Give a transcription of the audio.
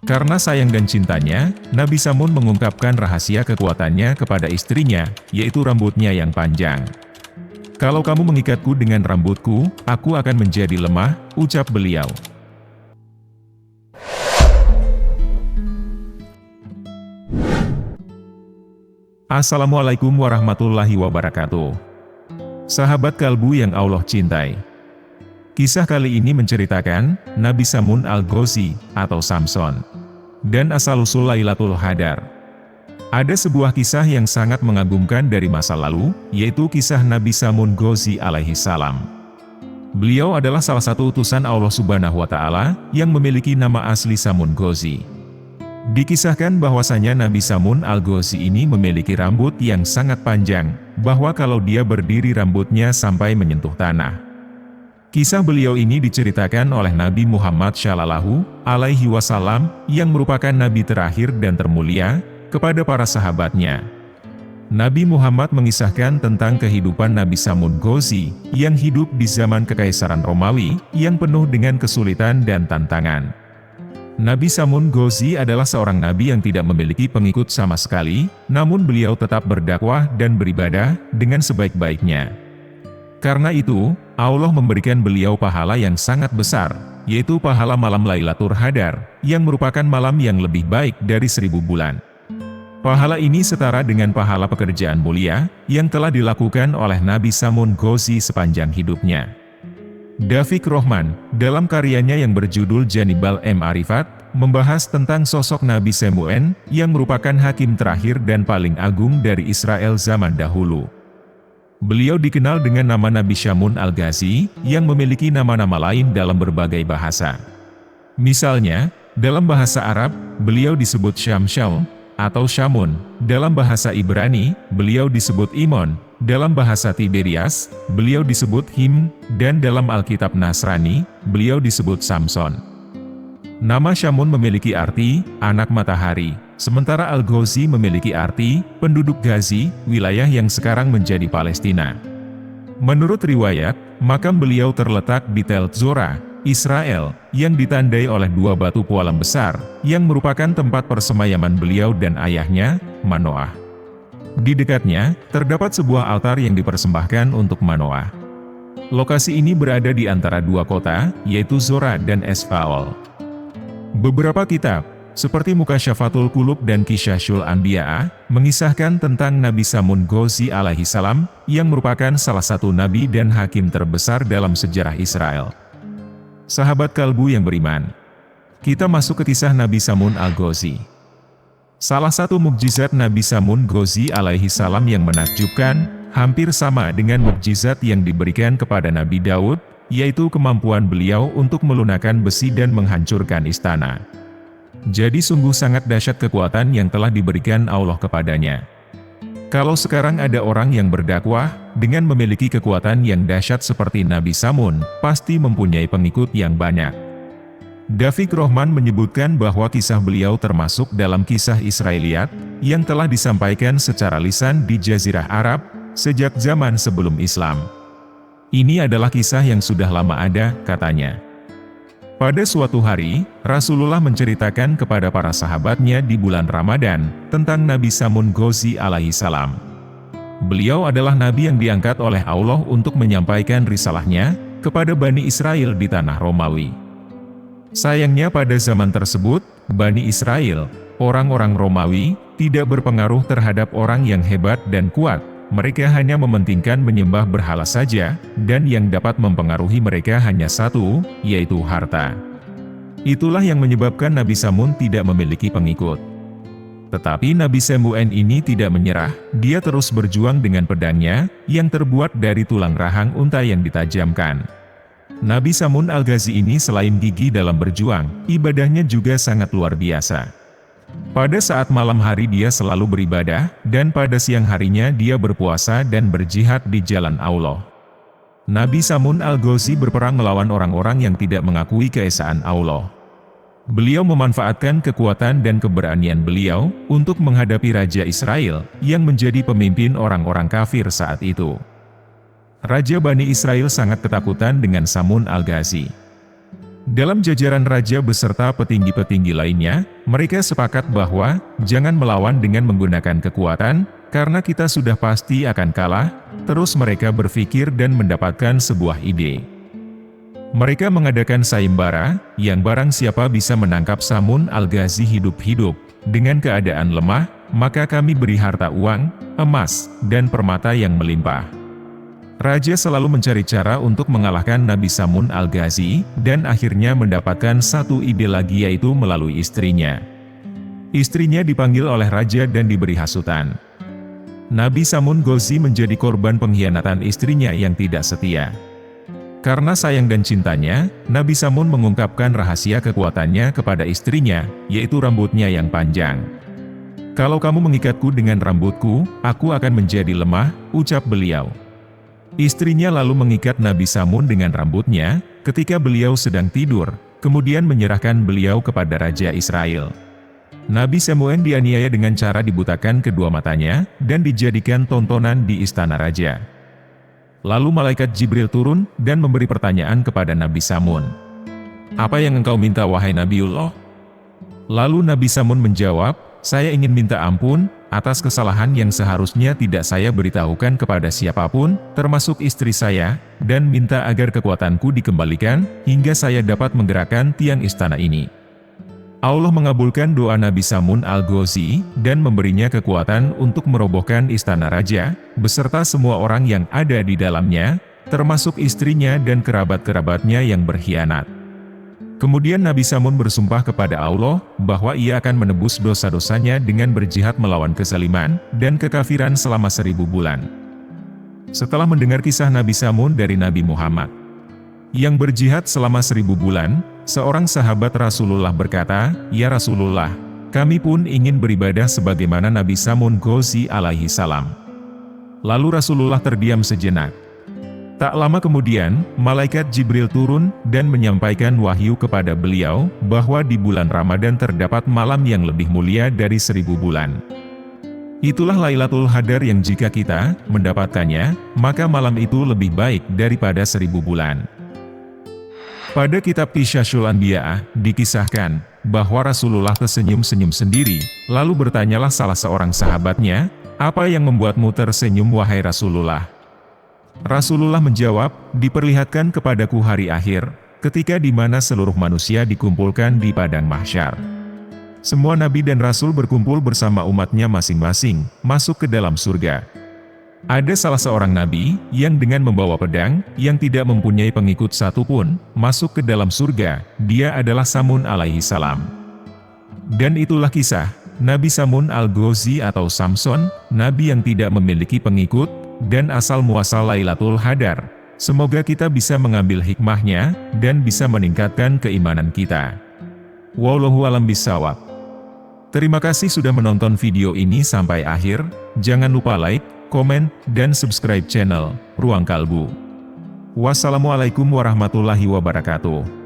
Karena sayang dan cintanya, Nabi Samun mengungkapkan rahasia kekuatannya kepada istrinya, yaitu rambutnya yang panjang. "Kalau kamu mengikatku dengan rambutku, aku akan menjadi lemah," ucap beliau. Assalamualaikum warahmatullahi wabarakatuh. Sahabat kalbu yang Allah cintai. Kisah kali ini menceritakan Nabi Samun al-Ghazi atau Samson dan asal-usul Lailatul Qadar. Ada sebuah kisah yang sangat mengagumkan dari masa lalu, yaitu kisah Nabi Samun Ghazi alaihi salam. Beliau adalah salah satu utusan Allah Subhanahu wa Ta'ala yang memiliki nama asli Samun Ghazi. Dikisahkan bahwasanya Nabi Samun al-Ghazi ini memiliki rambut yang sangat panjang, bahwa kalau dia berdiri rambutnya sampai menyentuh tanah. Kisah beliau ini diceritakan oleh Nabi Muhammad Shallallahu Alaihi Wasallam yang merupakan Nabi terakhir dan termulia kepada para sahabatnya. Nabi Muhammad mengisahkan tentang kehidupan Nabi Samun Ghazi yang hidup di zaman Kekaisaran Romawi yang penuh dengan kesulitan dan tantangan. Nabi Samun Ghazi adalah seorang nabi yang tidak memiliki pengikut sama sekali, namun beliau tetap berdakwah dan beribadah dengan sebaik-baiknya. Karena itu, Allah memberikan beliau pahala yang sangat besar, yaitu pahala malam Lailatul Qadar, yang merupakan malam yang lebih baik dari 1000 bulan. Pahala ini setara dengan pahala pekerjaan mulia yang telah dilakukan oleh Nabi Samun Ghazi sepanjang hidupnya. Dafiq Rohman, dalam karyanya yang berjudul Janibal Ma'rifat, membahas tentang sosok Nabi Samun yang merupakan hakim terakhir dan paling agung dari Israel zaman dahulu. Beliau dikenal dengan nama Nabi Samun al-Ghazi, yang memiliki nama-nama lain dalam berbagai bahasa. Misalnya, dalam bahasa Arab, beliau disebut Syamsyal atau Syamun, dalam bahasa Ibrani, beliau disebut Imon, dalam bahasa Tiberias, beliau disebut Him, dan dalam Alkitab Nasrani, beliau disebut Samson. Nama Syamun memiliki arti, anak matahari, sementara Al-Ghazi memiliki arti, penduduk Ghazi, wilayah yang sekarang menjadi Palestina. Menurut riwayat, makam beliau terletak di Tel Zora, Israel, yang ditandai oleh 2 batu pualam besar, yang merupakan tempat persemayaman beliau dan ayahnya, Manoah. Di dekatnya, terdapat sebuah altar yang dipersembahkan untuk Manoah. Lokasi ini berada di antara 2 kota, yaitu Zora dan Esfaol. Beberapa kitab, seperti Mukasyafatul Qulub dan Qisyasul Anbiya, mengisahkan tentang Nabi Samun Ghazi alaihi salam, yang merupakan salah satu nabi dan hakim terbesar dalam sejarah Israel. Sahabat kalbu yang beriman, kita masuk ke kisah Nabi Samun al-Ghazi. Salah satu mukjizat Nabi Samun Ghazi alaihi salam yang menakjubkan, hampir sama dengan mukjizat yang diberikan kepada Nabi Daud, yaitu kemampuan beliau untuk melunakkan besi dan menghancurkan istana. Jadi sungguh sangat dahsyat kekuatan yang telah diberikan Allah kepadanya. Kalau sekarang ada orang yang berdakwah, dengan memiliki kekuatan yang dahsyat seperti Nabi Samun, pasti mempunyai pengikut yang banyak. Dafiq Rohman menyebutkan bahwa kisah beliau termasuk dalam kisah Israiliyat, yang telah disampaikan secara lisan di Jazirah Arab, sejak zaman sebelum Islam. Ini adalah kisah yang sudah lama ada, katanya. Pada suatu hari, Rasulullah menceritakan kepada para sahabatnya di bulan Ramadan, tentang Nabi Samun Ghazi alaihi salam. Beliau adalah nabi yang diangkat oleh Allah untuk menyampaikan risalahnya, kepada Bani Israel di tanah Romawi. Sayangnya pada zaman tersebut, Bani Israel, orang-orang Romawi, tidak berpengaruh terhadap orang yang hebat dan kuat. Mereka hanya mementingkan menyembah berhala saja, dan yang dapat mempengaruhi mereka hanya satu, yaitu harta. Itulah yang menyebabkan Nabi Samun tidak memiliki pengikut. Tetapi Nabi Samun ini tidak menyerah, dia terus berjuang dengan pedangnya, yang terbuat dari tulang rahang unta yang ditajamkan. Nabi Samun al-Ghazi ini selain gigih dalam berjuang, ibadahnya juga sangat luar biasa. Pada saat malam hari dia selalu beribadah, dan pada siang harinya dia berpuasa dan berjihad di jalan Allah. Nabi Samun al-Ghazi berperang melawan orang-orang yang tidak mengakui keesaan Allah. Beliau memanfaatkan kekuatan dan keberanian beliau untuk menghadapi Raja Israel yang menjadi pemimpin orang-orang kafir saat itu. Raja Bani Israel sangat ketakutan dengan Samun al-Ghazi. Dalam jajaran raja beserta petinggi-petinggi lainnya, mereka sepakat bahwa jangan melawan dengan menggunakan kekuatan, karena kita sudah pasti akan kalah. Terus mereka berpikir dan mendapatkan sebuah ide. Mereka mengadakan sayembara, yang barang siapa bisa menangkap Samun Al-Ghazi hidup-hidup, dengan keadaan lemah, maka kami beri harta uang, emas, dan permata yang melimpah. Raja selalu mencari cara untuk mengalahkan Nabi Samun Al-Ghazi, dan akhirnya mendapatkan satu ide lagi, yaitu melalui istrinya. Istrinya dipanggil oleh raja dan diberi hasutan. Nabi Samun Ghazi menjadi korban pengkhianatan istrinya yang tidak setia. Karena sayang dan cintanya, Nabi Samun mengungkapkan rahasia kekuatannya kepada istrinya, yaitu rambutnya yang panjang. "Kalau kamu mengikatku dengan rambutku, aku akan menjadi lemah," ucap beliau. Istrinya lalu mengikat Nabi Samun dengan rambutnya, ketika beliau sedang tidur, kemudian menyerahkan beliau kepada Raja Israel. Nabi Samun dianiaya dengan cara dibutakan kedua matanya, dan dijadikan tontonan di istana raja. Lalu malaikat Jibril turun, dan memberi pertanyaan kepada Nabi Samun. "Apa yang engkau minta wahai Nabiullah?" Lalu Nabi Samun menjawab, "Saya ingin minta ampun atas kesalahan yang seharusnya tidak saya beritahukan kepada siapapun, termasuk istri saya, dan minta agar kekuatanku dikembalikan, hingga saya dapat menggerakkan tiang istana ini." Allah mengabulkan doa Nabi Samun Al-Ghazi, dan memberinya kekuatan untuk merobohkan istana raja, beserta semua orang yang ada di dalamnya, termasuk istrinya dan kerabat-kerabatnya yang berkhianat. Kemudian Nabi Samun bersumpah kepada Allah, bahwa ia akan menebus dosa-dosanya dengan berjihad melawan kezaliman dan kekafiran selama 1000 bulan. Setelah mendengar kisah Nabi Samun dari Nabi Muhammad yang berjihad selama 1000 bulan, seorang sahabat Rasulullah berkata, "Ya Rasulullah, kami pun ingin beribadah sebagaimana Nabi Samun Ghazi alaihi salam." Lalu Rasulullah terdiam sejenak. Tak lama kemudian, malaikat Jibril turun dan menyampaikan wahyu kepada beliau, bahwa di bulan Ramadan terdapat malam yang lebih mulia dari 1000 bulan. Itulah Lailatul Qadar yang jika kita mendapatkannya, maka malam itu lebih baik daripada 1000 bulan. Pada kitab Qisasul Anbiya, dikisahkan, bahwa Rasulullah tersenyum-senyum sendiri, lalu bertanyalah salah seorang sahabatnya, "Apa yang membuatmu tersenyum wahai Rasulullah?" Rasulullah menjawab, "Diperlihatkan kepadaku hari akhir, ketika di mana seluruh manusia dikumpulkan di padang mahsyar. Semua nabi dan rasul berkumpul bersama umatnya masing-masing, masuk ke dalam surga. Ada salah seorang nabi, yang dengan membawa pedang, yang tidak mempunyai pengikut satupun, masuk ke dalam surga, dia adalah Samun alaihi salam." Dan itulah kisah Nabi Samun Al-Ghazi atau Samson, nabi yang tidak memiliki pengikut, dan asal-muasal Lailatul Qadar. Semoga kita bisa mengambil hikmahnya, dan bisa meningkatkan keimanan kita. Wallahu a'lam bishawab. Terima kasih sudah menonton video ini sampai akhir. Jangan lupa like, komen, dan subscribe channel Ruang Kalbu. Wassalamualaikum warahmatullahi wabarakatuh.